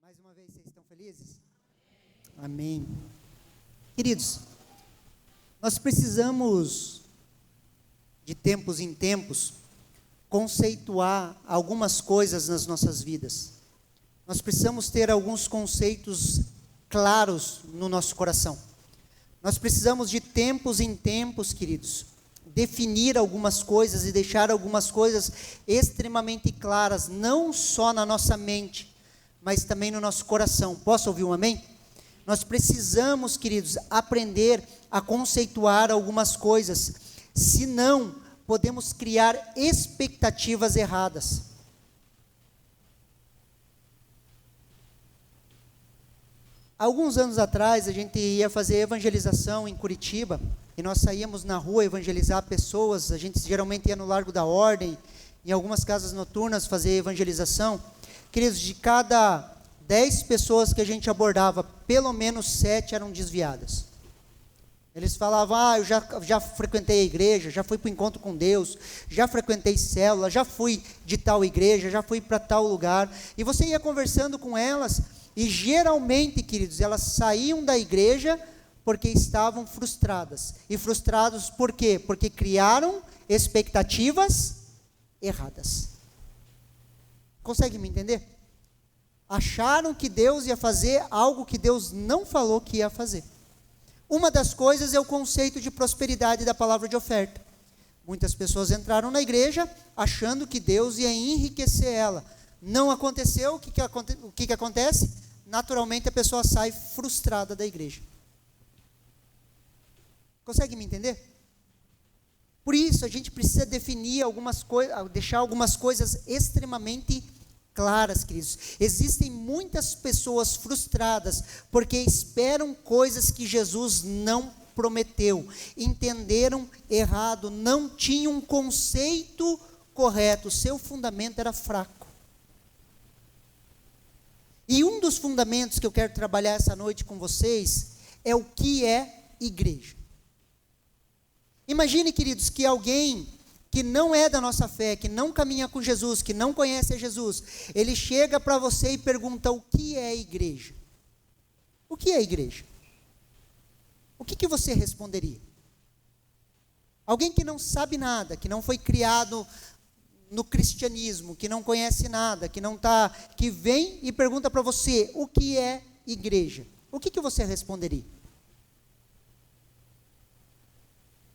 Mais uma vez, vocês estão felizes? Amém. Queridos, nós precisamos, de tempos em tempos, conceituar algumas coisas nas nossas vidas. Nós precisamos ter alguns conceitos claros no nosso coração. Nós precisamos de tempos em tempos, queridos, definir algumas coisas e deixar algumas coisas extremamente claras, não só na nossa mente, mas também no nosso coração. Posso ouvir um amém? Nós precisamos, queridos, aprender a conceituar algumas coisas, senão podemos criar expectativas erradas. Alguns anos atrás, a gente ia fazer evangelização em Curitiba, e nós saíamos na rua evangelizar pessoas. A gente geralmente ia no Largo da Ordem, em algumas casas noturnas fazer evangelização. Queridos, de cada 10 pessoas que a gente abordava, pelo menos 7 eram desviadas. Eles falavam: eu já frequentei a igreja, já fui para o encontro com Deus, já frequentei célula, já fui de tal igreja, já fui para tal lugar. E você ia conversando com elas, e geralmente, queridos, elas saíam da igreja porque estavam frustradas. E frustrados por quê? Porque criaram expectativas erradas. Consegue me entender? Acharam que Deus ia fazer algo que Deus não falou que ia fazer. Uma das coisas é o conceito de prosperidade da palavra de oferta. Muitas pessoas entraram na igreja achando que Deus ia enriquecer ela. Não aconteceu. O que acontece? Naturalmente a pessoa sai frustrada da igreja. Consegue me entender? Por isso a gente precisa definir algumas coisas, deixar algumas coisas extremamente claras, queridos. Existem muitas pessoas frustradas porque esperam coisas que Jesus não prometeu, entenderam errado, não tinham um conceito correto, seu fundamento era fraco. E um dos fundamentos que eu quero trabalhar essa noite com vocês é o que é igreja. Imagine, queridos, que alguém que não é da nossa fé, que não caminha com Jesus, que não conhece a Jesus, ele chega para você e pergunta: o que é igreja? O que é igreja? O que você responderia? Alguém que não sabe nada, que não foi criado no cristianismo, que não conhece nada, que vem e pergunta para você: o que é igreja? O que você responderia?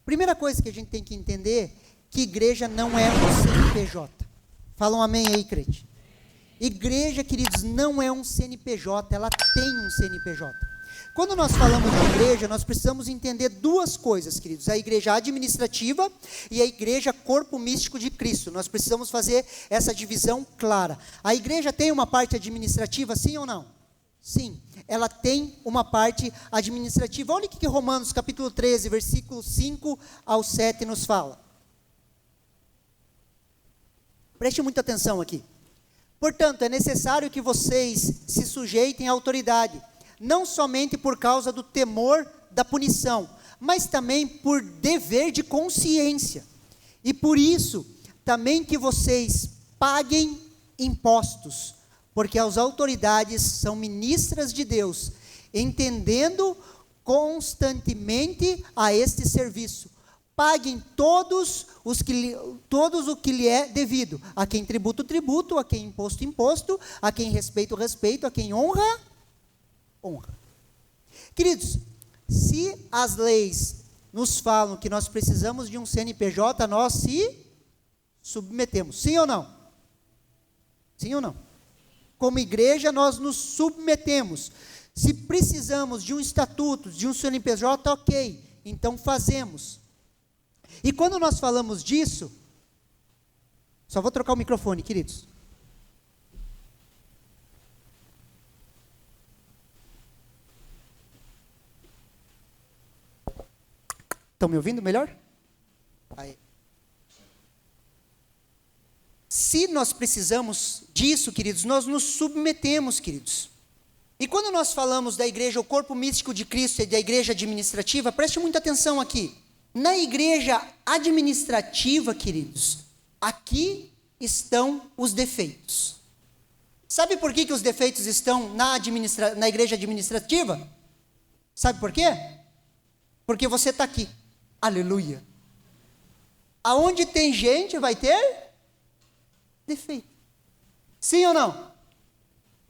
Primeira coisa que a gente tem que entender, que igreja não é um CNPJ. Fala um amém aí, crente. Igreja, queridos, não é um CNPJ, ela tem um CNPJ. Quando nós falamos de igreja, nós precisamos entender duas coisas, queridos: a igreja administrativa e a igreja corpo místico de Cristo. Nós precisamos fazer essa divisão clara. A igreja tem uma parte administrativa, sim ou não? Sim, ela tem uma parte administrativa. Olha o que Romanos capítulo 13, versículo 5 ao 7 nos fala. Preste muita atenção aqui. Portanto, é necessário que vocês se sujeitem à autoridade, não somente por causa do temor da punição, mas também por dever de consciência. E por isso, também que vocês paguem impostos, porque as autoridades são ministras de Deus, entendendo constantemente a este serviço. Paguem todos o que lhe é devido. A quem tributo, tributo. A quem imposto, imposto. A quem respeito, respeito. A quem honra, honra. Queridos, se as leis nos falam que nós precisamos de um CNPJ, nós se submetemos. Sim ou não? Sim ou não? Como igreja, nós nos submetemos. Se precisamos de um estatuto, de um CNPJ, ok, então fazemos. E quando nós falamos disso, só vou trocar o microfone, queridos. Estão me ouvindo melhor? Aí. Se nós precisamos disso, queridos, nós nos submetemos, queridos. E quando nós falamos da igreja, o corpo místico de Cristo e da igreja administrativa, preste muita atenção aqui. Na igreja administrativa, queridos, aqui estão os defeitos. Sabe por que os defeitos estão na igreja administrativa? Sabe por quê? Porque você está aqui. Aleluia. Aonde tem gente vai ter defeito. Sim ou não?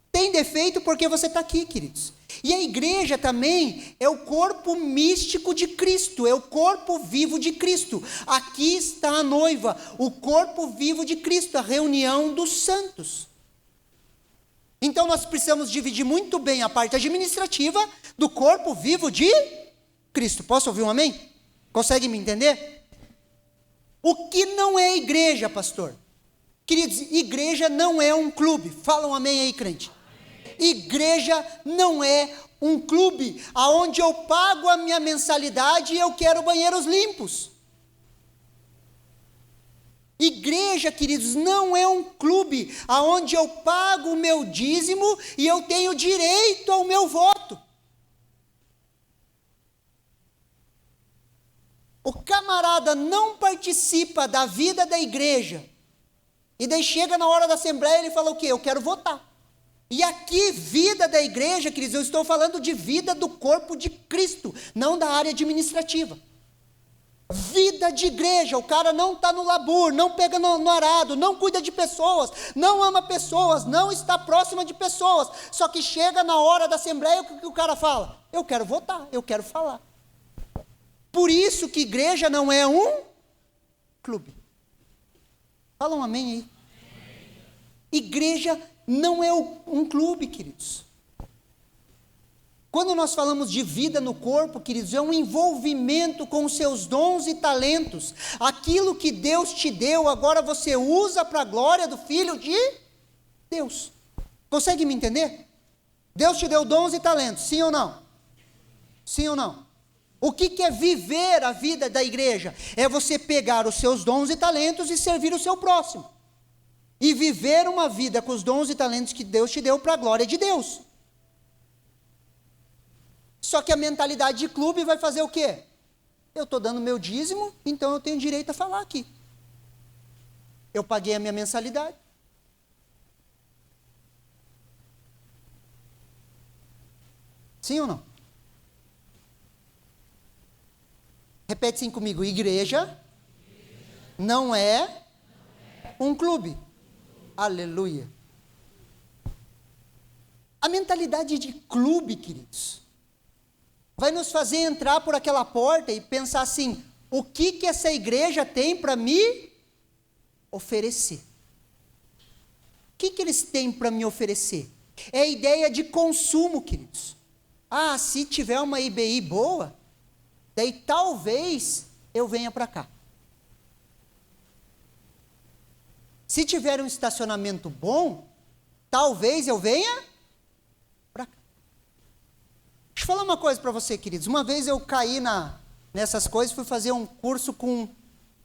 Tem defeito porque você está aqui, queridos. E a igreja também é o corpo místico de Cristo, é o corpo vivo de Cristo. Aqui está a noiva, o corpo vivo de Cristo, a reunião dos santos. Então nós precisamos dividir muito bem a parte administrativa do corpo vivo de Cristo. Posso ouvir um amém? Consegue me entender? O que não é igreja, pastor? Queridos, igreja não é um clube. Fala um amém aí, crente. Igreja não é um clube aonde eu pago a minha mensalidade e eu quero banheiros limpos. Igreja, queridos, não é um clube aonde eu pago o meu dízimo e eu tenho direito ao meu voto. O camarada não participa da vida da igreja e daí chega na hora da assembleia e ele fala o quê? Eu quero votar. E aqui, vida da igreja, queridos, eu estou falando de vida do corpo de Cristo, não da área administrativa. Vida de igreja, o cara não está no labor, não pega no arado, não cuida de pessoas, não ama pessoas, não está próxima de pessoas, só que chega na hora da assembleia, o que o cara fala? Eu quero votar, eu quero falar. Por isso que igreja não é um clube. Fala um amém aí. Igreja não é um clube, queridos. Quando nós falamos de vida no corpo, queridos, é um envolvimento com os seus dons e talentos. Aquilo que Deus te deu, agora você usa para a glória do Filho de Deus. Consegue me entender? Deus te deu dons e talentos, sim ou não? Sim ou não? O que é viver a vida da igreja? É você pegar os seus dons e talentos e servir o seu próximo. E viver uma vida com os dons e talentos que Deus te deu para a glória de Deus. Só que a mentalidade de clube vai fazer o quê? Eu estou dando meu dízimo, então eu tenho direito a falar aqui. Eu paguei a minha mensalidade. Sim ou não? Repete assim comigo. Igreja não é um clube. Aleluia. A mentalidade de clube, queridos, vai nos fazer entrar por aquela porta e pensar assim, o que essa igreja tem para me oferecer? O que eles têm para me oferecer? É a ideia de consumo, queridos. Ah, se tiver uma IBI boa, daí talvez eu venha para cá. Se tiver um estacionamento bom, talvez eu venha para cá. Deixa eu falar uma coisa para você, queridos. Uma vez eu caí nessas coisas, fui fazer um curso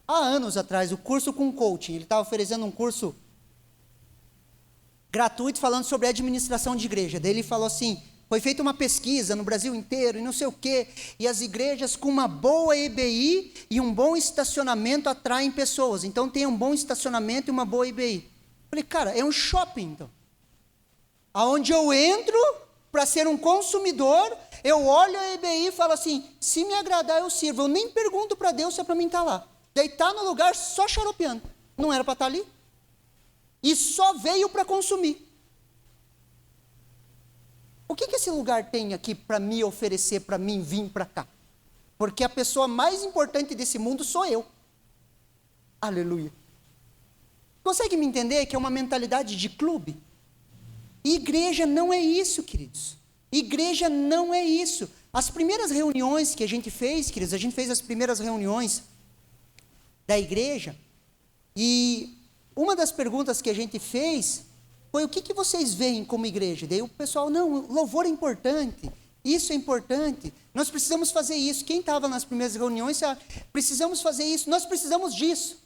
há anos atrás, o curso com coaching. Ele estava oferecendo um curso gratuito falando sobre administração de igreja. Daí ele falou assim, foi feita uma pesquisa no Brasil inteiro e não sei o quê, e as igrejas com uma boa EBI e um bom estacionamento atraem pessoas. Então tem um bom estacionamento e uma boa EBI. Falei, cara, é um shopping então. Aonde eu entro para ser um consumidor, eu olho a EBI e falo assim, se me agradar eu sirvo. Eu nem pergunto para Deus se é para mim estar lá. Daí está no lugar só xaropeando. Não era para estar ali. E só veio para consumir. O que esse lugar tem aqui para me oferecer, para mim vir para cá? Porque a pessoa mais importante desse mundo sou eu. Aleluia. Consegue me entender que é uma mentalidade de clube? Igreja não é isso, queridos. Igreja não é isso. As primeiras reuniões que a gente fez, queridos, a gente fez as primeiras reuniões da igreja, e uma das perguntas que a gente fez foi o que vocês veem como igreja? Daí o pessoal, não, louvor é importante, isso é importante, nós precisamos fazer isso. Quem estava nas primeiras reuniões, precisamos fazer isso, nós precisamos disso.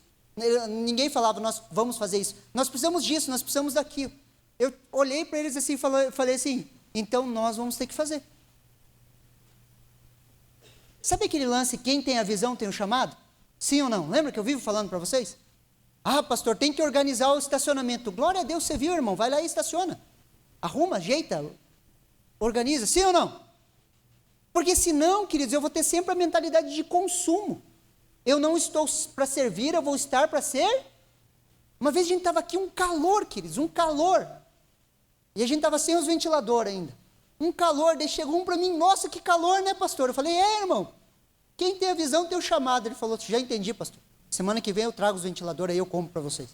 Ninguém falava, nós vamos fazer isso, nós precisamos disso, nós precisamos daquilo. Eu olhei para eles assim e falei assim, então nós vamos ter que fazer. Sabe aquele lance, quem tem a visão tem o chamado? Sim ou não? Lembra que eu vivo falando para vocês? Ah, pastor, tem que organizar o estacionamento. Glória a Deus, você viu, irmão? Vai lá e estaciona. arruma, ajeita, organiza, sim ou não? Porque senão, queridos, eu vou ter sempre a mentalidade de consumo. Eu não estou para servir, eu vou estar para ser. Uma vez a gente estava aqui, um calor, queridos, um calor. E a gente estava sem os ventiladores ainda. Um calor, daí chegou um para mim, nossa, que calor, né, pastor? Eu falei, irmão, quem tem a visão tem o chamado. Ele falou, já entendi, pastor. Semana que vem eu trago os ventiladores, aí eu compro para vocês.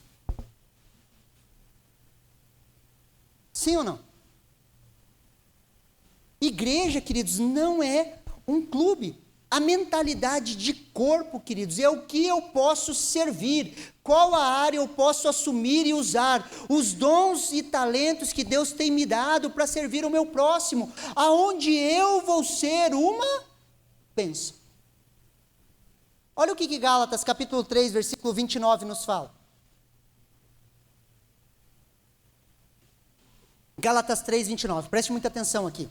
Sim ou não? Igreja, queridos, não é um clube. A mentalidade de corpo, queridos, é o que eu posso servir, qual a área eu posso assumir e usar, os dons e talentos que Deus tem me dado para servir o meu próximo, aonde eu vou ser uma bênção. Olha o que Gálatas capítulo 3, versículo 29 nos fala. Gálatas 3, 29, preste muita atenção aqui.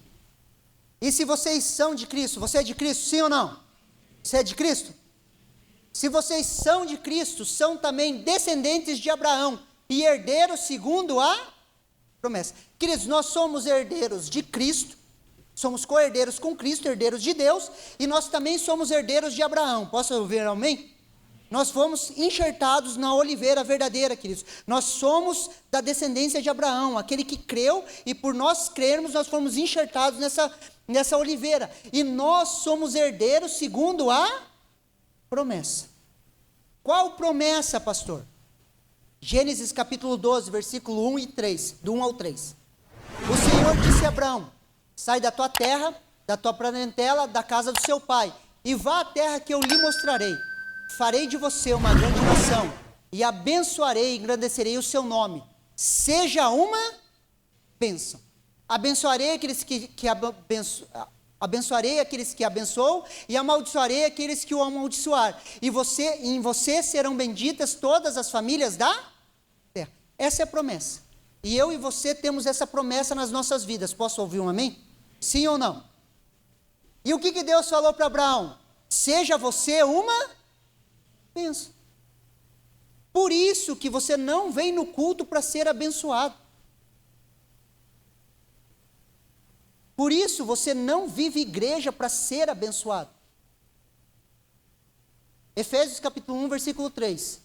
E se vocês são de Cristo, você é de Cristo, sim ou não? Você é de Cristo? Se vocês são de Cristo, são também descendentes de Abraão e herdeiros segundo a promessa. Queridos, nós somos herdeiros de Cristo, somos co-herdeiros com Cristo, herdeiros de Deus, e nós também somos herdeiros de Abraão. Posso ouvir amém? Nós fomos enxertados na oliveira verdadeira, queridos. Nós somos da descendência de Abraão, aquele que creu, e por nós crermos, nós fomos enxertados nessa oliveira. E nós somos herdeiros segundo a promessa. Qual promessa, pastor? Gênesis capítulo 12, versículo 1 e 3, do 1 ao 3. O Senhor disse a Abraão, sai da tua terra, da tua parentela, da casa do seu pai, e vá à terra que eu lhe mostrarei. Farei de você uma grande nação, e abençoarei e engrandecerei o seu nome. Seja uma bênção. Abençoarei aqueles abençoarei aqueles que abençoam, e amaldiçoarei aqueles que o amaldiçoar. E em você serão benditas todas as famílias da terra. Essa é a promessa. E eu e você temos essa promessa nas nossas vidas. Posso ouvir um amém? Sim ou não? E o que Deus falou para Abraão? Seja você uma bênção. Por isso que você não vem no culto para ser abençoado. Por isso você não vive igreja para ser abençoado. Efésios capítulo 1, versículo 3.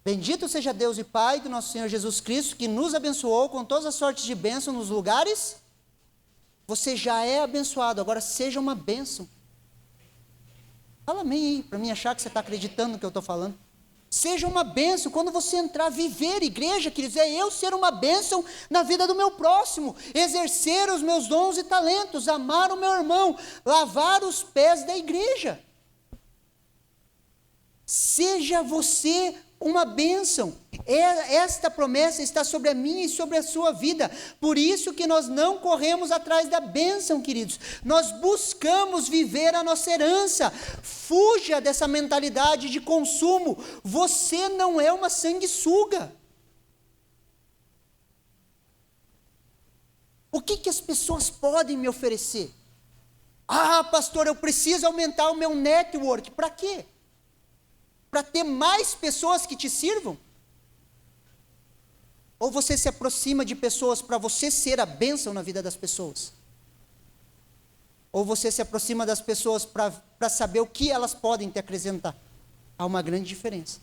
Bendito seja Deus e Pai do nosso Senhor Jesus Cristo, que nos abençoou com todas as sortes de bênção nos lugares. Você já é abençoado, agora seja uma bênção. Fala amém aí, para mim achar que você está acreditando no que eu estou falando. Seja uma bênção, quando você entrar, viver igreja, queridos, é eu ser uma bênção na vida do meu próximo, exercer os meus dons e talentos, amar o meu irmão, lavar os pés da igreja. Seja você uma bênção. Esta promessa está sobre a minha e sobre a sua vida. Por isso que nós não corremos atrás da bênção, queridos. Nós buscamos viver a nossa herança. Fuja dessa mentalidade de consumo. Você não é uma sanguessuga. O que as pessoas podem me oferecer? Ah, pastor, eu preciso aumentar o meu network. Para quê? Para ter mais pessoas que te sirvam? Ou você se aproxima de pessoas para você ser a bênção na vida das pessoas? Ou você se aproxima das pessoas para saber o que elas podem te acrescentar? Há uma grande diferença.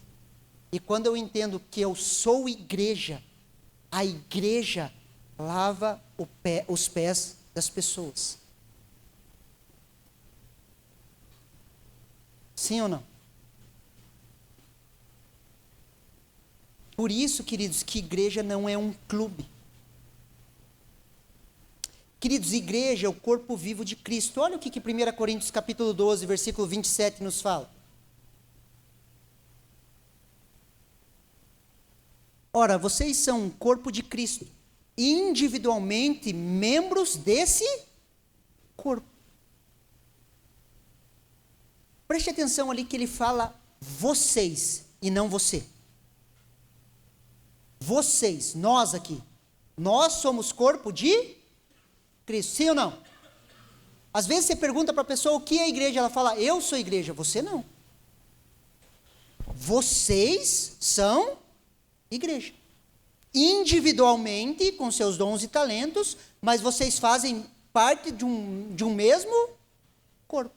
E quando eu entendo que eu sou igreja, a igreja lava os pés das pessoas. Sim ou não? Por isso, queridos, que igreja não é um clube. Queridos, igreja é o corpo vivo de Cristo. Olha o que 1 Coríntios capítulo 12, versículo 27 nos fala. Ora, vocês são um corpo de Cristo, individualmente membros desse corpo. Preste atenção ali que ele fala vocês e não você. Vocês, nós aqui, nós somos corpo de Cristo, sim ou não? Às vezes você pergunta para a pessoa o que é igreja, ela fala, eu sou igreja, você não. Vocês são igreja. individualmente, com seus dons e talentos, mas vocês fazem parte de um mesmo corpo.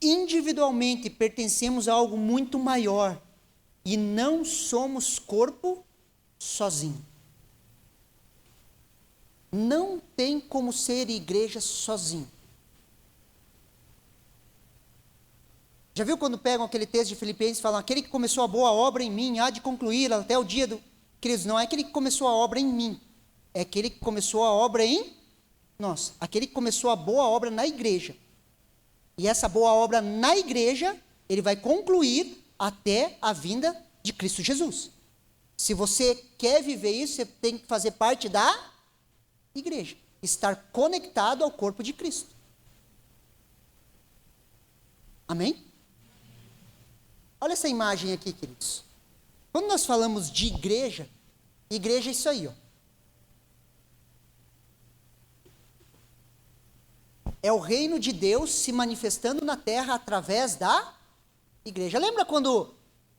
Individualmente pertencemos a algo muito maior e não somos corpo sozinho. Não tem como ser igreja sozinho. Já viu quando pegam aquele texto de Filipenses e falam, aquele que começou a boa obra em mim, há de concluir até o dia do... Queridos, não é aquele que começou a obra em mim, é aquele que começou a obra em nós. Aquele que começou a boa obra na igreja. E essa boa obra na igreja, ele vai concluir até a vinda de Cristo Jesus. Se você quer viver isso, você tem que fazer parte da igreja. Estar conectado ao corpo de Cristo. Amém? Olha essa imagem aqui, queridos. Quando nós falamos de igreja, igreja é isso aí, ó. É o reino de Deus se manifestando na terra através da igreja. Lembra quando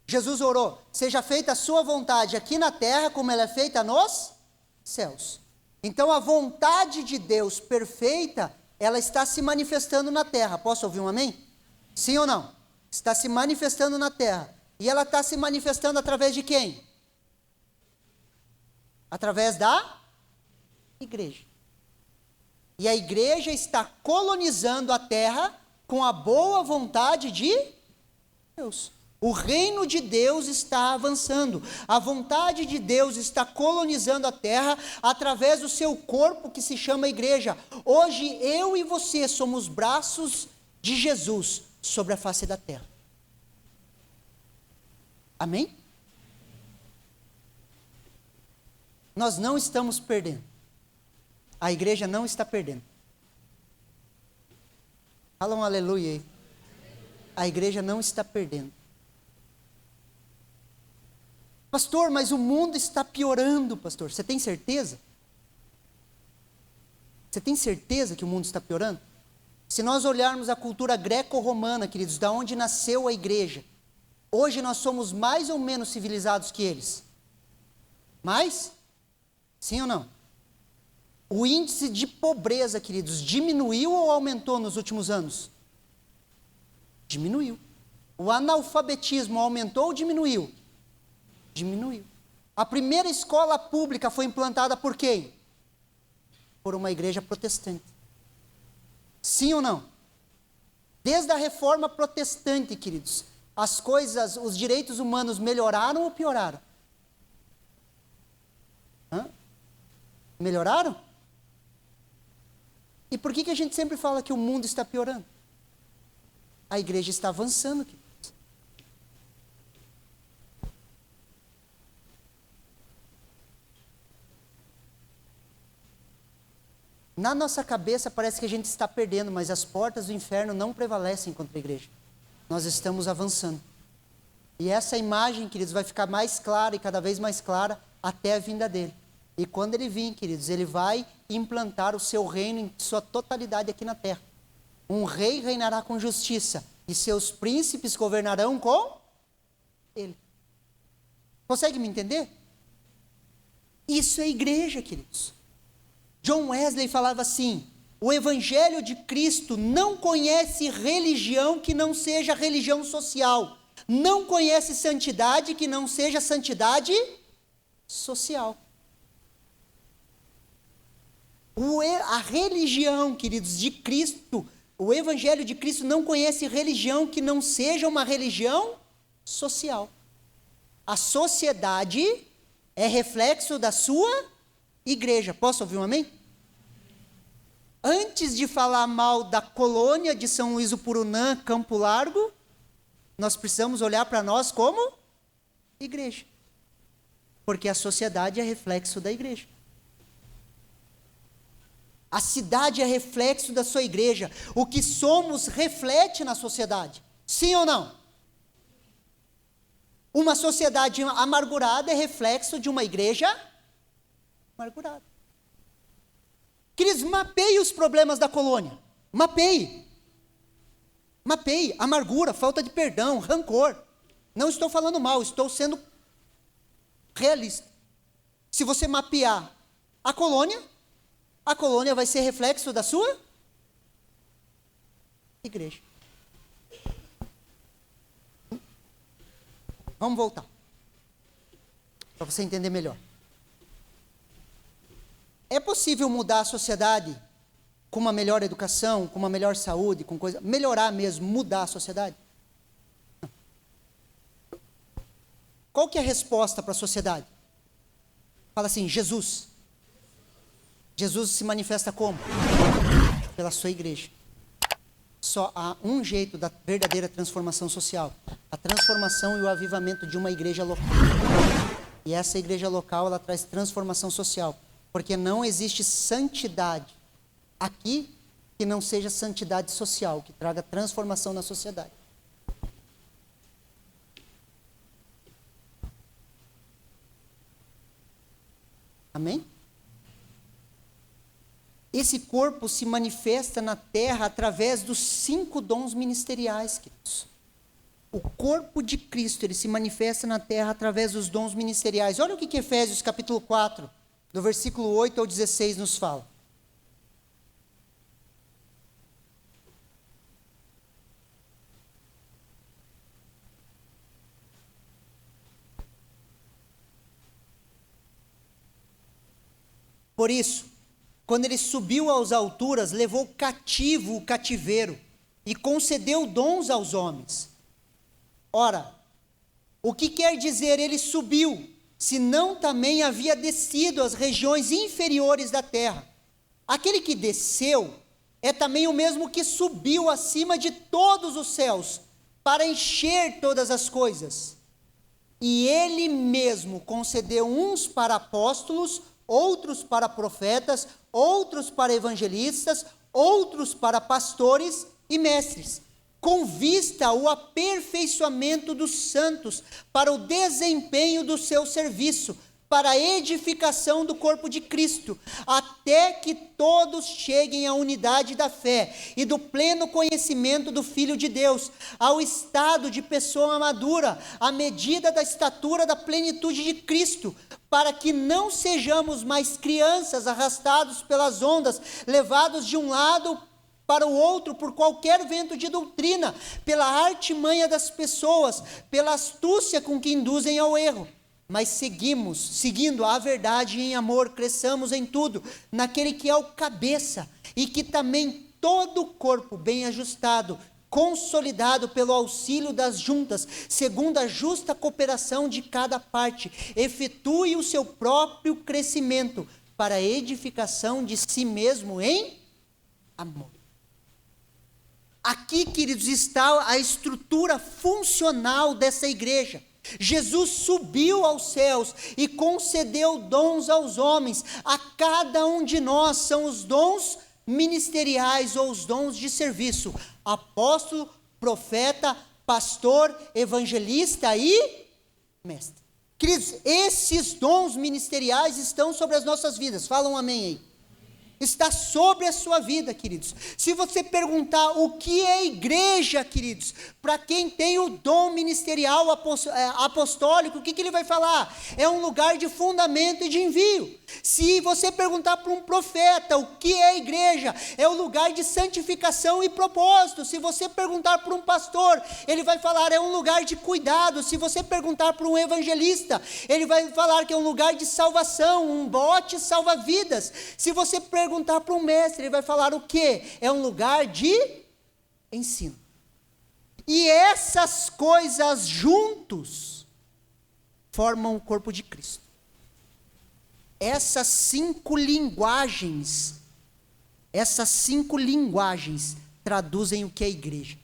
Jesus orou? Seja feita a sua vontade aqui na terra como ela é feita nos céus. Então a vontade de Deus perfeita, ela está se manifestando na terra. Posso ouvir um amém? Sim ou não? Está se manifestando na terra. E ela está se manifestando através de quem? Através da igreja. E a igreja está colonizando a terra com a boa vontade de Deus. O reino de Deus está avançando. A vontade de Deus está colonizando a terra através do seu corpo que se chama igreja. Hoje eu e você somos braços de Jesus sobre a face da terra. Amém? Nós não estamos perdendo. A igreja não está perdendo. Fala um aleluia aí. A igreja não está perdendo. Pastor, mas o mundo está piorando, pastor. Você tem certeza? Você tem certeza que o mundo está piorando? Se nós olharmos a cultura greco-romana, queridos, da onde nasceu a igreja, hoje nós somos mais ou menos civilizados que eles. Mais? Sim ou não? O índice de pobreza, queridos, diminuiu ou aumentou nos últimos anos? Diminuiu. O analfabetismo aumentou ou diminuiu? Diminuiu. A primeira escola pública foi implantada por quem? Por uma igreja protestante. Sim ou não? Desde a reforma protestante, queridos, as coisas, os direitos humanos melhoraram ou pioraram? Melhoraram? E por que a gente sempre fala que o mundo está piorando? A igreja está avançando, queridos. Na nossa cabeça parece que a gente está perdendo, mas as portas do inferno não prevalecem contra a igreja. Nós estamos avançando. E essa imagem, queridos, vai ficar mais clara e cada vez mais clara até a vinda dele. E quando ele vir, queridos, ele vai implantar o seu reino em sua totalidade aqui na terra. Um rei reinará com justiça e seus príncipes governarão com ele. Consegue me entender? Isso é igreja, queridos. John Wesley falava assim, o evangelho de Cristo não conhece religião que não seja religião social. Não conhece santidade que não seja santidade social. A religião, queridos, de Cristo, o evangelho de Cristo não conhece religião que não seja uma religião social. A sociedade é reflexo da sua igreja. Posso ouvir um amém? Antes de falar mal da colônia de São Luís do Purunã, Campo Largo, nós precisamos olhar para nós como igreja. Porque a sociedade é reflexo da igreja. A cidade é reflexo da sua igreja. O que somos reflete na sociedade. Sim ou não? Uma sociedade amargurada é reflexo de uma igreja amargurada. Queridos, mapeie os problemas da colônia. Mapeie. Mapeie amargura, falta de perdão, rancor. Não estou falando mal, estou sendo realista. Se você mapear a colônia vai ser reflexo da sua igreja. Vamos voltar, para você entender melhor. É possível mudar a sociedade com uma melhor educação, com uma melhor saúde, com coisa, melhorar mesmo, mudar a sociedade? Não. Qual que é a resposta para a sociedade? Fala assim, Jesus. Jesus se manifesta como? Pela sua igreja. Só há um jeito da verdadeira transformação social. A transformação e o avivamento de uma igreja local. E essa igreja local, ela traz transformação social. Porque não existe santidade aqui que não seja santidade social, que traga transformação na sociedade. Amém? Esse corpo se manifesta na terra através dos 5 dons ministeriais, queridos. O corpo de Cristo, ele se manifesta na terra através dos dons ministeriais. Olha o que Efésios capítulo 4, do versículo 8 ao 16 nos fala. Por isso, quando ele subiu às alturas, levou cativo o cativeiro e concedeu dons aos homens. Ora, o que quer dizer ele subiu, se não também havia descido às regiões inferiores da terra? Aquele que desceu é também o mesmo que subiu acima de todos os céus, para encher todas as coisas. E ele mesmo concedeu uns para apóstolos, outros para profetas, outros para evangelistas, outros para pastores e mestres, com vista ao aperfeiçoamento dos santos, para o desempenho do seu serviço, para a edificação do corpo de Cristo, até que todos cheguem à unidade da fé e do pleno conhecimento do Filho de Deus, ao estado de pessoa madura, à medida da estatura da plenitude de Cristo, para que não sejamos mais crianças arrastados pelas ondas, levados de um lado para o outro por qualquer vento de doutrina, pela artimanha das pessoas, pela astúcia com que induzem ao erro. Mas seguindo a verdade em amor, cresçamos em tudo, naquele que é o cabeça, e que também todo o corpo bem ajustado, consolidado pelo auxílio das juntas, segundo a justa cooperação de cada parte, efetue o seu próprio crescimento, para a edificação de si mesmo em amor. Aqui, queridos, está a estrutura funcional dessa igreja. Jesus subiu aos céus e concedeu dons aos homens. A cada um de nós são os dons ministeriais ou os dons de serviço: apóstolo, profeta, pastor, evangelista e mestre. Queridos, esses dons ministeriais estão sobre as nossas vidas. Fala um amém aí. Está sobre a sua vida, queridos. Se você perguntar o que é igreja, queridos, para quem tem o dom ministerial apostólico, o que ele vai falar? É um lugar de fundamento e de envio. Se você perguntar para um profeta o que é igreja, é o lugar de santificação e propósito. Se você perguntar para um pastor, ele vai falar é um lugar de cuidado. Se você perguntar para um evangelista, ele vai falar que é um lugar de salvação, um bote salva-vidas. Se você perguntar para um mestre, ele vai falar o quê? É um lugar de ensino. E essas coisas juntos formam o corpo de Cristo. Essas 5 linguagens traduzem o que é igreja.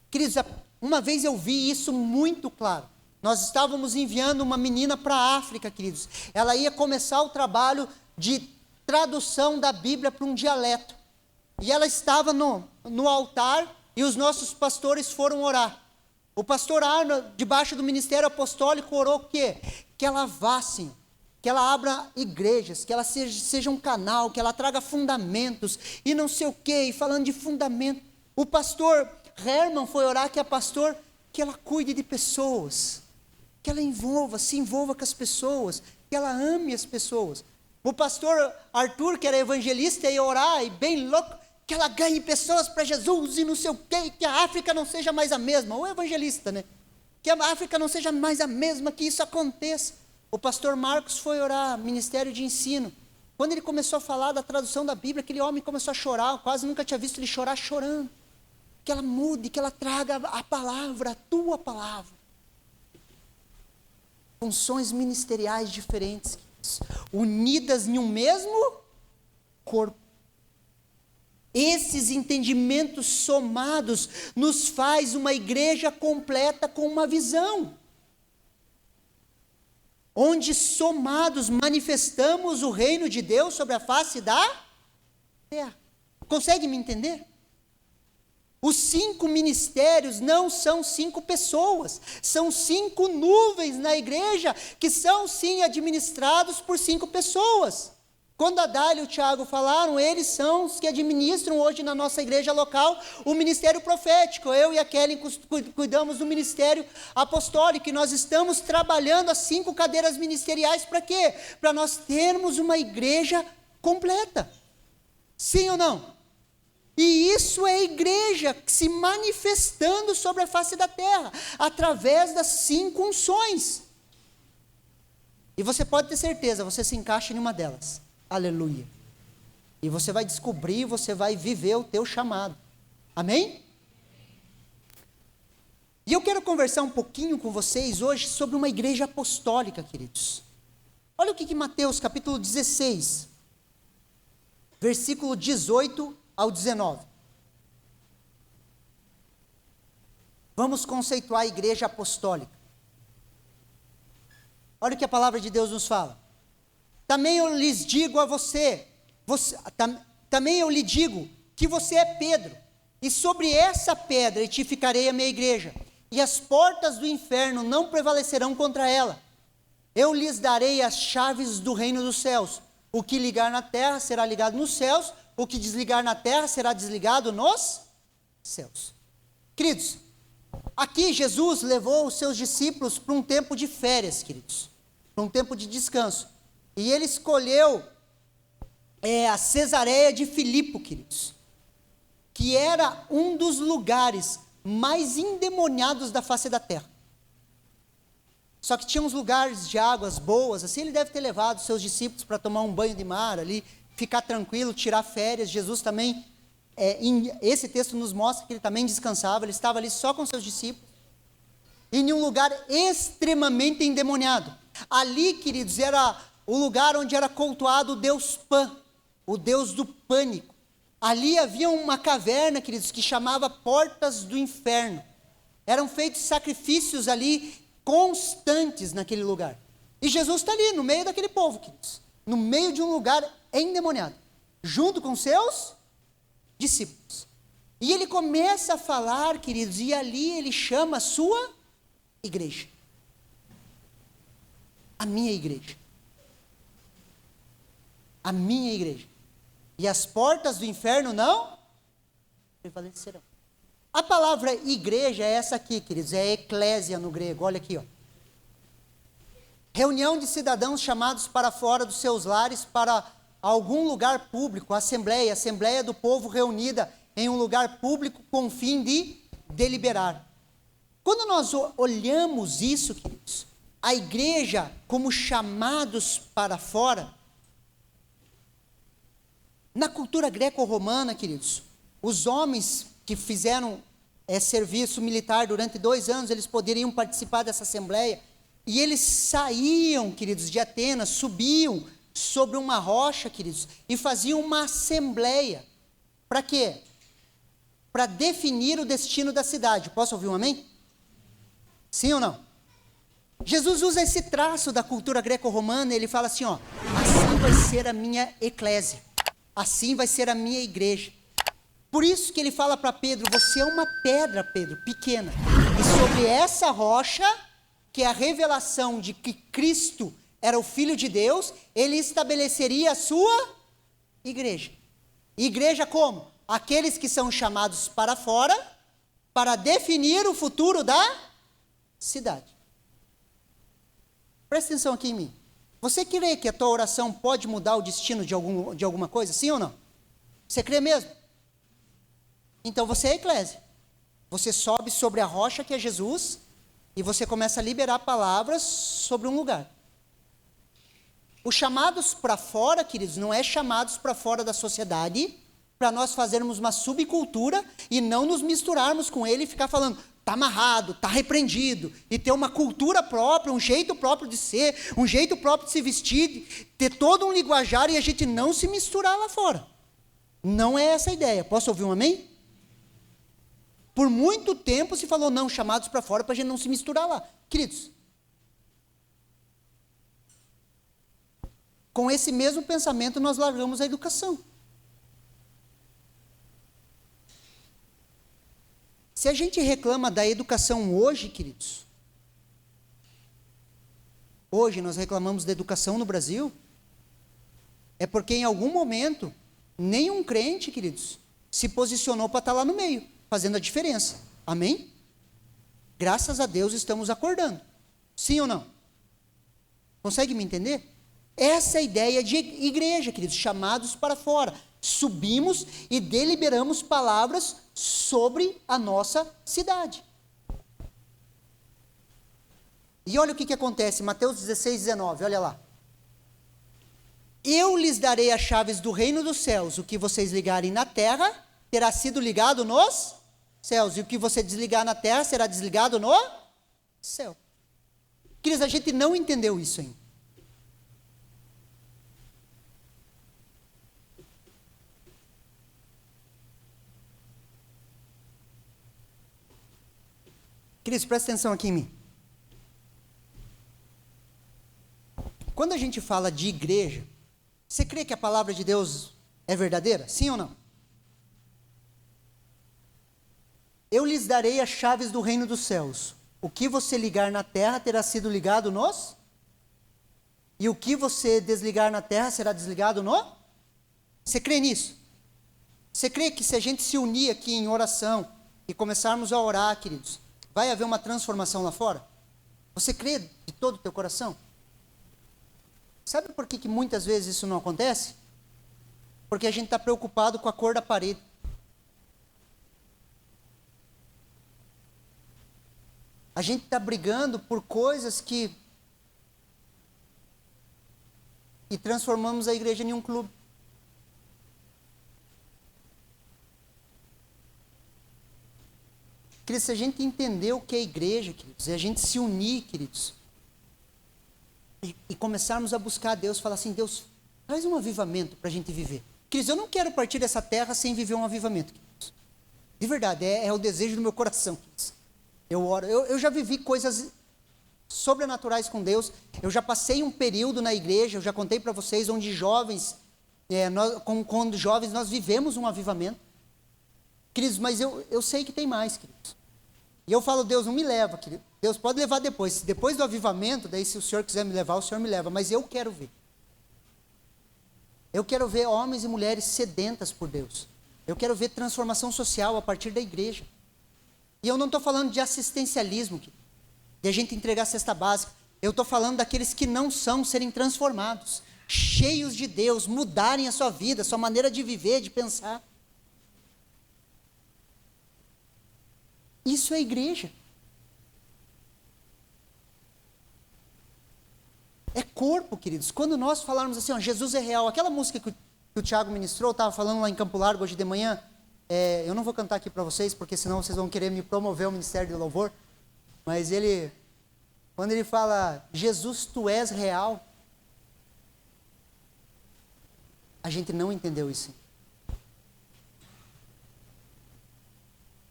Queridos, uma vez eu vi isso muito claro. Nós estávamos enviando uma menina para a África, queridos. Ela ia começar o trabalho de tradução da Bíblia para um dialeto. E ela estava no altar e os nossos pastores foram orar. O pastor Arno, debaixo do ministério apostólico, orou o quê? Que ela vá, Senhor, que ela abra igrejas, que ela seja um canal, que ela traga fundamentos, e não sei o quê, e falando de fundamento. O pastor Herman foi orar, que é pastor que ela cuide de pessoas, que ela se envolva com as pessoas, que ela ame as pessoas. O pastor Arthur, que era evangelista, ia orar, e bem louco, que ela ganhe pessoas para Jesus e não sei o quê, que a África não seja mais a mesma. O evangelista, né? Que a África não seja mais a mesma, que isso aconteça. O pastor Marcos foi orar, ministério de ensino. Quando ele começou a falar da tradução da Bíblia, aquele homem começou a chorar, eu quase nunca tinha visto ele chorar chorando. Que ela mude, que ela traga a palavra, a tua palavra. Funções ministeriais diferentes, unidas em um mesmo corpo. Esses entendimentos somados nos faz uma igreja completa com uma visão. Onde somados manifestamos o reino de Deus sobre a face da terra. Consegue me entender? Os 5 ministérios não são 5 pessoas, são 5 nuvens na igreja, que são sim administrados por 5 pessoas. Quando a Dália e o Tiago falaram, eles são os que administram hoje na nossa igreja local o ministério profético. Eu e a Kelly cuidamos do ministério apostólico, e nós estamos trabalhando as 5 cadeiras ministeriais para quê? Para nós termos uma igreja completa. Sim ou não? E isso é a igreja se manifestando sobre a face da terra, através das 5 unções. E você pode ter certeza, você se encaixa em uma delas. Aleluia. E você vai descobrir, você vai viver o teu chamado. Amém? E eu quero conversar um pouquinho com vocês hoje sobre uma igreja apostólica, queridos. Olha o que Mateus capítulo 16, versículo 18 ao 19. Vamos conceituar a igreja apostólica. Olha o que a palavra de Deus nos fala. Também eu lhes digo a também eu lhe digo que você é Pedro, e sobre essa pedra edificarei a minha igreja, e as portas do inferno não prevalecerão contra ela. Eu lhes darei as chaves do reino dos céus. O que ligar na terra será ligado nos céus, o que desligar na terra será desligado nos céus. Queridos, aqui Jesus levou os seus discípulos para um tempo de férias, queridos, para um tempo de descanso. E ele escolheu a Cesareia de Filipe, queridos, que era um dos lugares mais endemoniados da face da terra. Só que tinha uns lugares de águas boas, assim ele deve ter levado seus discípulos para tomar um banho de mar ali, ficar tranquilo, tirar férias. Jesus também, esse texto nos mostra que ele também descansava, ele estava ali só com seus discípulos, em um lugar extremamente endemoniado. Ali, queridos, era o lugar onde era cultuado o deus Pan, o deus do pânico. Ali havia uma caverna, queridos, que chamava Portas do Inferno. Eram feitos sacrifícios ali constantes naquele lugar. E Jesus está ali, no meio daquele povo, queridos, no meio de um lugar endemoniado, junto com seus discípulos. E ele começa a falar, queridos, e ali ele chama a sua igreja. A minha igreja. A minha igreja. E as portas do inferno não prevalecerão. A palavra igreja é essa aqui, queridos, é eclésia no grego, olha aqui, ó. Reunião de cidadãos chamados para fora dos seus lares para algum lugar público, assembleia do povo reunida em um lugar público com o fim de deliberar. Quando nós olhamos isso, queridos, a igreja como chamados para fora, na cultura greco-romana, queridos, os homens que fizeram serviço militar durante 2 anos, eles poderiam participar dessa assembleia, e eles saíam, queridos, de Atenas, subiam sobre uma rocha, queridos, e faziam uma assembleia. Para quê? Para definir o destino da cidade. Posso ouvir um amém? Sim ou não? Jesus usa esse traço da cultura greco-romana, ele fala assim, ó, assim vai ser a minha eclésia, assim vai ser a minha igreja. Por isso que ele fala para Pedro, você é uma pedra, Pedro, pequena, e sobre essa rocha, que é a revelação de que Cristo era o Filho de Deus, ele estabeleceria a sua igreja. Igreja como? Aqueles que são chamados para fora para definir o futuro da cidade. Presta atenção aqui em mim. Você crê que a tua oração pode mudar o destino de alguma coisa? Sim ou não? Você crê mesmo? Então você é eclésia. Você sobe sobre a rocha que é Jesus e você começa a liberar palavras sobre um lugar. Os chamados para fora, queridos, não é chamados para fora da sociedade, para nós fazermos uma subcultura e não nos misturarmos com ele e ficar falando, está amarrado, está repreendido, e ter uma cultura própria, um jeito próprio de ser, um jeito próprio de se vestir, ter todo um linguajar e a gente não se misturar lá fora. Não é essa a ideia. Posso ouvir um amém? Por muito tempo se falou, não, chamados para fora para a gente não se misturar lá. Queridos, com esse mesmo pensamento nós largamos a educação. Se a gente reclama da educação hoje, queridos, hoje nós reclamamos da educação no Brasil, é porque em algum momento, nenhum crente, queridos, se posicionou para estar lá no meio, fazendo a diferença. Amém? Graças a Deus estamos acordando. Sim ou não? Consegue me entender? Essa é a ideia de igreja, queridos, chamados para fora. Subimos e deliberamos palavras sobre a nossa cidade. E olha o que acontece, Mateus 16, 19, olha lá. Eu lhes darei as chaves do reino dos céus, o que vocês ligarem na terra, terá sido ligado nos céus, e o que você desligar na terra, será desligado no céu. Queridos, a gente não entendeu isso ainda. Queridos, presta atenção aqui em mim. Quando a gente fala de igreja, você crê que a palavra de Deus é verdadeira? Sim ou não? Eu lhes darei as chaves do reino dos céus. O que você ligar na terra terá sido ligado nos? E o que você desligar na terra será desligado no? Você crê nisso? Você crê que se a gente se unir aqui em oração e começarmos a orar, queridos, vai haver uma transformação lá fora? Você crê de todo o teu coração? Sabe por que muitas vezes isso não acontece? Porque a gente está preocupado com a cor da parede. A gente está brigando por coisas que... E transformamos a igreja em um clube. Queridos, se a gente entender o que é igreja, queridos, e a gente se unir, queridos, e começarmos a buscar a Deus, falar assim, Deus, traz um avivamento para a gente viver. Queridos, eu não quero partir dessa terra sem viver um avivamento, queridos. De verdade, é o desejo do meu coração, queridos. Eu oro, eu já vivi coisas sobrenaturais com Deus, eu já passei um período na igreja, eu já contei para vocês, onde jovens, quando jovens, nós vivemos um avivamento. Queridos, mas eu sei que tem mais, queridos. E eu falo, Deus, não me leva, querido. Deus pode levar depois. Depois do avivamento, daí se o Senhor quiser me levar, o Senhor me leva. Mas eu quero ver. Eu quero ver homens e mulheres sedentas por Deus. Eu quero ver transformação social a partir da igreja. E eu não estou falando de assistencialismo, de a gente entregar a cesta básica. Eu estou falando daqueles que não são, serem transformados, cheios de Deus, mudarem a sua vida, a sua maneira de viver, de pensar. Isso é igreja. É corpo, queridos. Quando nós falarmos assim, ó, Jesus é real, aquela música que o Tiago ministrou, estava falando lá em Campo Largo hoje de manhã, eu não vou cantar aqui para vocês, porque senão vocês vão querer me promover o ministério de louvor, mas quando ele fala, Jesus, tu és real, a gente não entendeu isso.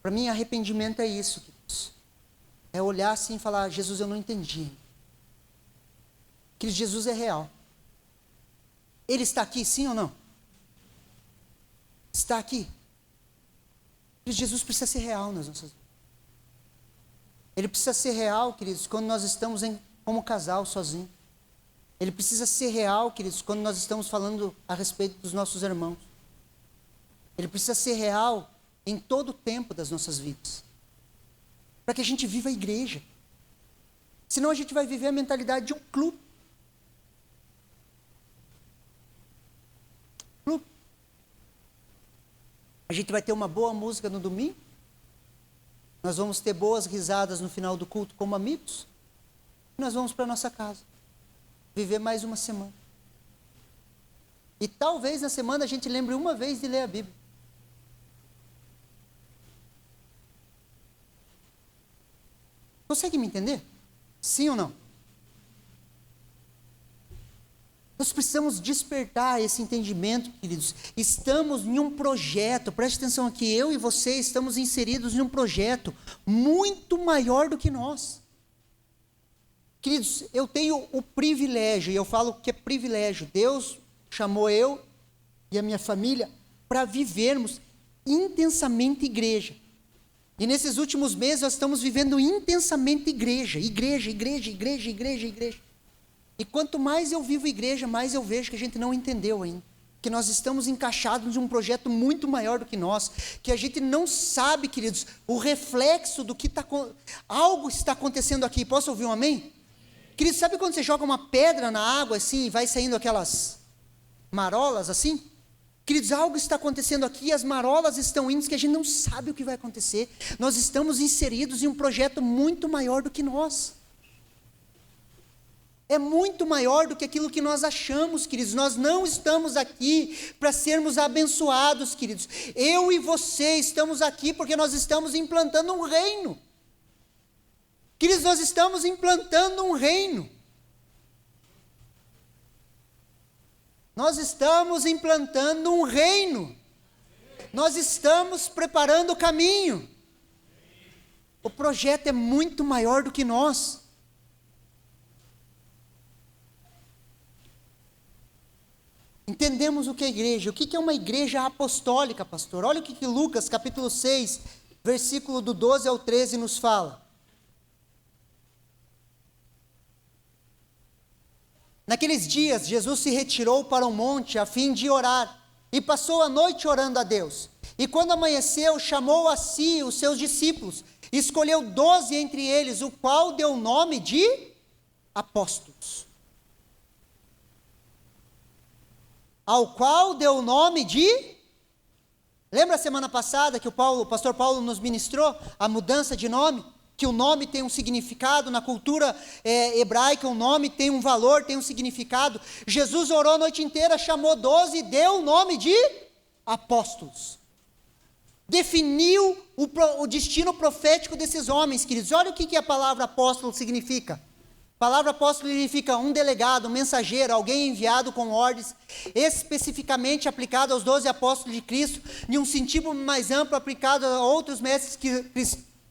Para mim, arrependimento é isso, queridos. É olhar assim e falar, Jesus, eu não entendi. Que Jesus é real. Ele está aqui, sim ou não? Está aqui. Que Jesus precisa ser real nas nossas vidas. Ele precisa ser real, queridos, quando nós estamos como casal, sozinho. Ele precisa ser real, queridos, quando nós estamos falando a respeito dos nossos irmãos. Ele precisa ser real em todo o tempo das nossas vidas. para que a gente viva a igreja. Senão a gente vai viver a mentalidade de um clube. A gente vai ter uma boa música no domingo. Nós vamos ter boas risadas no final do culto como amigos. E nós vamos para nossa casa. Viver mais uma semana. E talvez na semana a gente lembre uma vez de ler a Bíblia. Consegue me entender? Sim ou não? Nós precisamos despertar esse entendimento, queridos. Estamos em um projeto, preste atenção aqui, eu e você estamos inseridos em um projeto muito maior do que nós. Queridos, eu tenho o privilégio, e eu falo que é privilégio, Deus chamou eu e a minha família para vivermos intensamente igreja. E nesses últimos meses nós estamos vivendo intensamente igreja. E quanto mais eu vivo igreja, mais eu vejo que a gente não entendeu ainda. Que nós estamos encaixados em um projeto muito maior do que nós. Que a gente não sabe, queridos, o reflexo do que algo está acontecendo aqui. Posso ouvir um amém? Queridos, sabe quando você joga uma pedra na água assim e vai saindo aquelas marolas assim? Queridos, algo está acontecendo aqui, as marolas estão indo, que a gente não sabe o que vai acontecer. Nós estamos inseridos em um projeto muito maior do que nós. É muito maior do que aquilo que nós achamos, queridos. Nós não estamos aqui para sermos abençoados, queridos. Eu e você estamos aqui porque nós estamos implantando um reino. Queridos, nós estamos implantando um reino. Nós estamos implantando um reino. Nós estamos preparando o caminho. O projeto é muito maior do que nós. Entendemos o que é igreja. O que é uma igreja apostólica, pastor? Olha o que Lucas, capítulo 6, versículo do 12 ao 13 nos fala. Naqueles dias, Jesus se retirou para um monte a fim de orar, e passou a noite orando a Deus. E quando amanheceu, chamou a si os seus discípulos, e escolheu 12 entre eles, o qual deu o nome de apóstolos. Ao qual deu o nome de... Lembra a semana passada que o pastor Paulo nos ministrou a mudança de nome? Que o nome tem um significado, na cultura hebraica o nome tem um valor, tem um significado. Jesus orou a noite inteira, chamou 12 e deu o nome de apóstolos. Definiu o destino profético desses homens, queridos. Olha o que a palavra apóstolo significa. A palavra apóstolo significa um delegado, um mensageiro, alguém enviado com ordens, especificamente aplicado aos 12 apóstolos de Cristo, em um sentido mais amplo, aplicado a outros mestres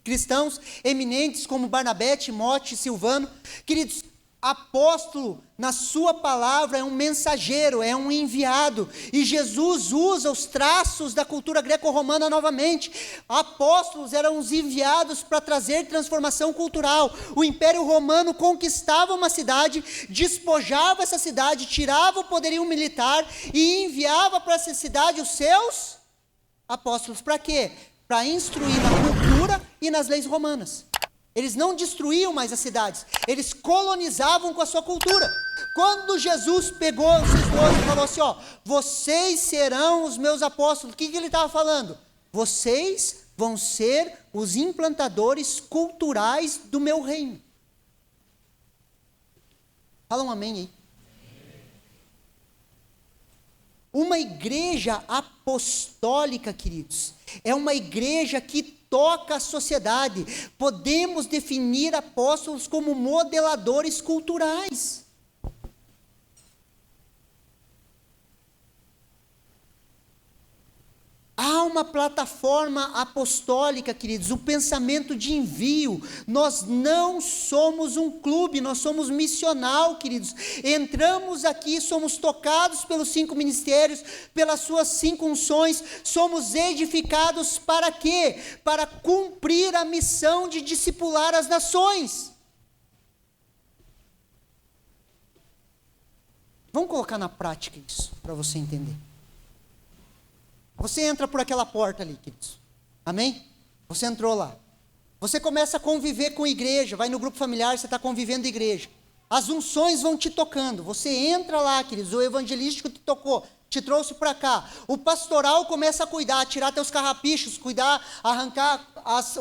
cristãos eminentes como Barnabé, Timóteo e Silvano. Queridos, apóstolo, na sua palavra, é um mensageiro, é um enviado, e Jesus usa os traços da cultura greco-romana novamente. Apóstolos eram os enviados para trazer transformação cultural. O Império Romano conquistava uma cidade, despojava essa cidade, tirava o poderio militar e enviava para essa cidade os seus apóstolos. Para quê? Para instruir na cultura e nas leis romanas. Eles não destruíam mais as cidades, eles colonizavam com a sua cultura. Quando Jesus pegou os seus 12 e falou assim, vocês serão os meus apóstolos, o que ele estava falando? Vocês vão ser os implantadores culturais do meu reino. Fala um amém aí. Uma igreja apostólica, queridos, é uma igreja que toca a sociedade. Podemos definir apóstolos como modeladores culturais. Há uma plataforma apostólica, queridos, o pensamento de envio. Nós não somos um clube, nós somos missional, queridos. Entramos aqui, somos tocados pelos 5 ministérios, pelas suas 5 unções, somos edificados para quê? Para cumprir a missão de discipular as nações. Vamos colocar na prática isso, para você entender. Você entra por aquela porta ali, queridos. Amém? Você entrou lá. Você começa a conviver com igreja, vai no grupo familiar, você está convivendo com igreja. As unções vão te tocando, você entra lá, queridos, o evangelístico te tocou, te trouxe para cá. O pastoral começa a cuidar, tirar teus carrapichos, cuidar, arrancar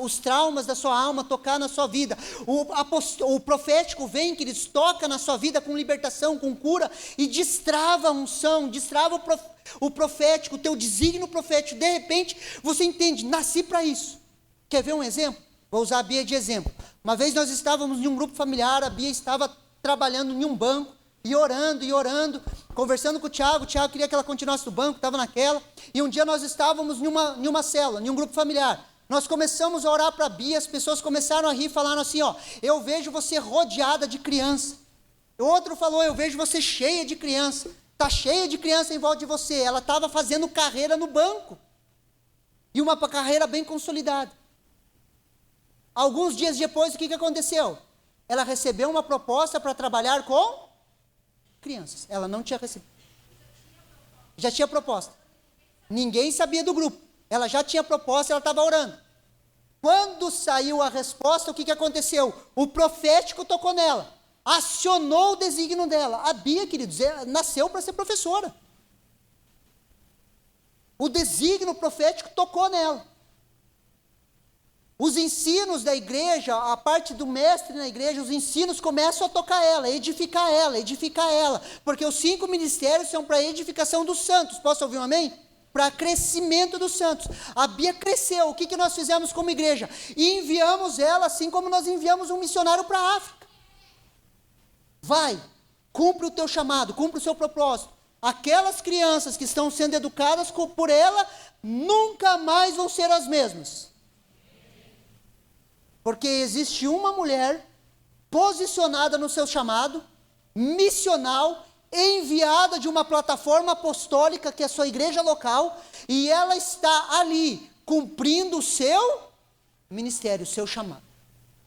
os traumas da sua alma, tocar na sua vida. O profético vem, queridos, toca na sua vida com libertação, com cura, e destrava a unção, destrava o profético, o teu desígnio profético. De repente, você entende, nasci para isso. Quer ver um exemplo? Vou usar a Bia de exemplo. Uma vez nós estávamos em um grupo familiar, a Bia estava trabalhando em um banco, e orando, conversando com o Tiago queria que ela continuasse no banco, estava naquela, e um dia nós estávamos em uma célula, em um grupo familiar, nós começamos a orar para a Bia, as pessoas começaram a rir, falando assim, eu vejo você rodeada de criança. O outro falou, eu vejo você cheia de criança, está cheia de criança em volta de você. Ela estava fazendo carreira no banco, e uma carreira bem consolidada. Alguns dias depois, o que aconteceu? Ela recebeu uma proposta para trabalhar com crianças. Ela não tinha recebido. Já tinha proposta. Ninguém sabia do grupo. Ela já tinha proposta, ela estava orando. Quando saiu a resposta, o que aconteceu? O profético tocou nela. Acionou o desígnio dela. A Bia, queridos, nasceu para ser professora. O desígnio profético tocou nela. Os ensinos da igreja, a parte do mestre na igreja, os ensinos começam a tocar ela, edificar ela, porque os 5 ministérios são para edificação dos santos. Posso ouvir um amém? Para crescimento dos santos. A Bia cresceu. O que nós fizemos como igreja? E enviamos ela, assim como nós enviamos um missionário para a África. Vai, cumpre o teu chamado, cumpre o seu propósito. Aquelas crianças que estão sendo educadas por ela, nunca mais vão ser as mesmas. Porque existe uma mulher posicionada no seu chamado, missional, enviada de uma plataforma apostólica, que é a sua igreja local, e ela está ali, cumprindo o seu ministério, o seu chamado.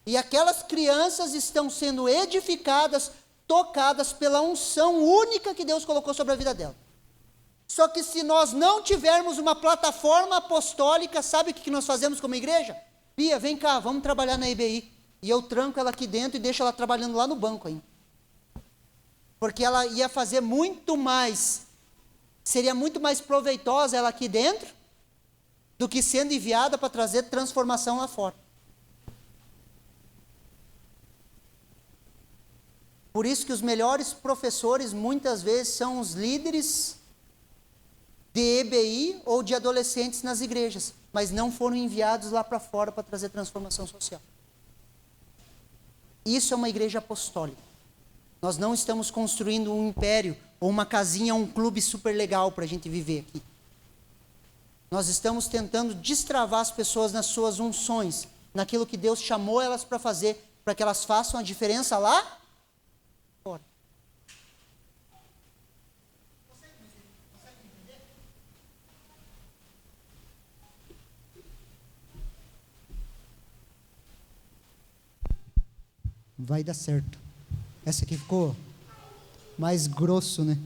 E aquelas crianças estão sendo edificadas, tocadas pela unção única que Deus colocou sobre a vida dela. Só que se nós não tivermos uma plataforma apostólica, sabe o que nós fazemos como igreja? Bia, vem cá, vamos trabalhar na IBI. E eu tranco ela aqui dentro e deixo ela trabalhando lá no banco ainda. Porque ela ia fazer muito mais, seria muito mais proveitosa ela aqui dentro, do que sendo enviada para trazer transformação lá fora. Por isso que os melhores professores, muitas vezes, são os líderes de EBI ou de adolescentes nas igrejas, mas não foram enviados lá para fora para trazer transformação social. Isso é uma igreja apostólica. Nós não estamos construindo um império, ou uma casinha, um clube super legal para a gente viver aqui. Nós estamos tentando destravar as pessoas nas suas unções, naquilo que Deus chamou elas para fazer, para que elas façam a diferença lá fora. Vai dar certo. Essa aqui ficou mais grosso, né?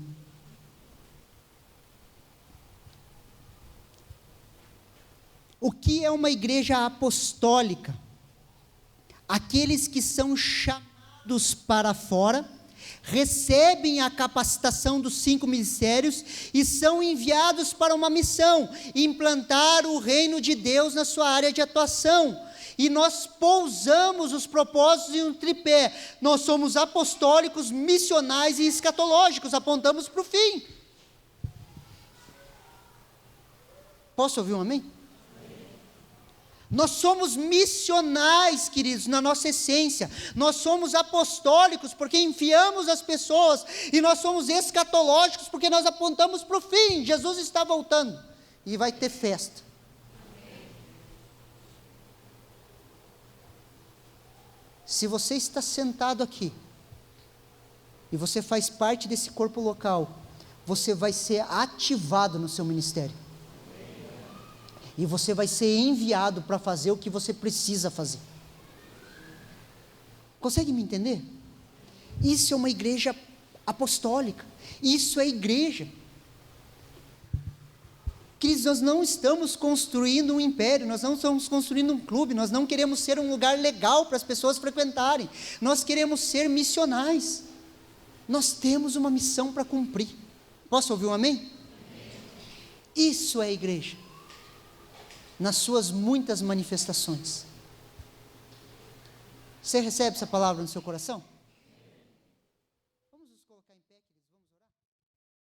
O que é uma igreja apostólica? Aqueles que são chamados para fora, recebem a capacitação dos 5 ministérios e são enviados para uma missão, implantar o reino de Deus na sua área de atuação. E nós pousamos os propósitos em um tripé. Nós somos apostólicos, missionais e escatológicos, apontamos para o fim. Posso ouvir um amém? Nós somos missionais, queridos, na nossa essência. Nós somos apostólicos porque enfiamos as pessoas, e nós somos escatológicos porque nós apontamos para o fim. Jesus está voltando e vai ter festa. Se você está sentado aqui e você faz parte desse corpo local, você vai ser ativado no seu ministério. E você vai ser enviado para fazer o que você precisa fazer. Consegue me entender? Isso é uma igreja apostólica. Isso é igreja. Queridos, nós não estamos construindo um império, nós não estamos construindo um clube, nós não queremos ser um lugar legal para as pessoas frequentarem, nós queremos ser missionais. Nós temos uma missão para cumprir. Posso ouvir um amém? Isso é a igreja, nas suas muitas manifestações. Você recebe essa palavra no seu coração?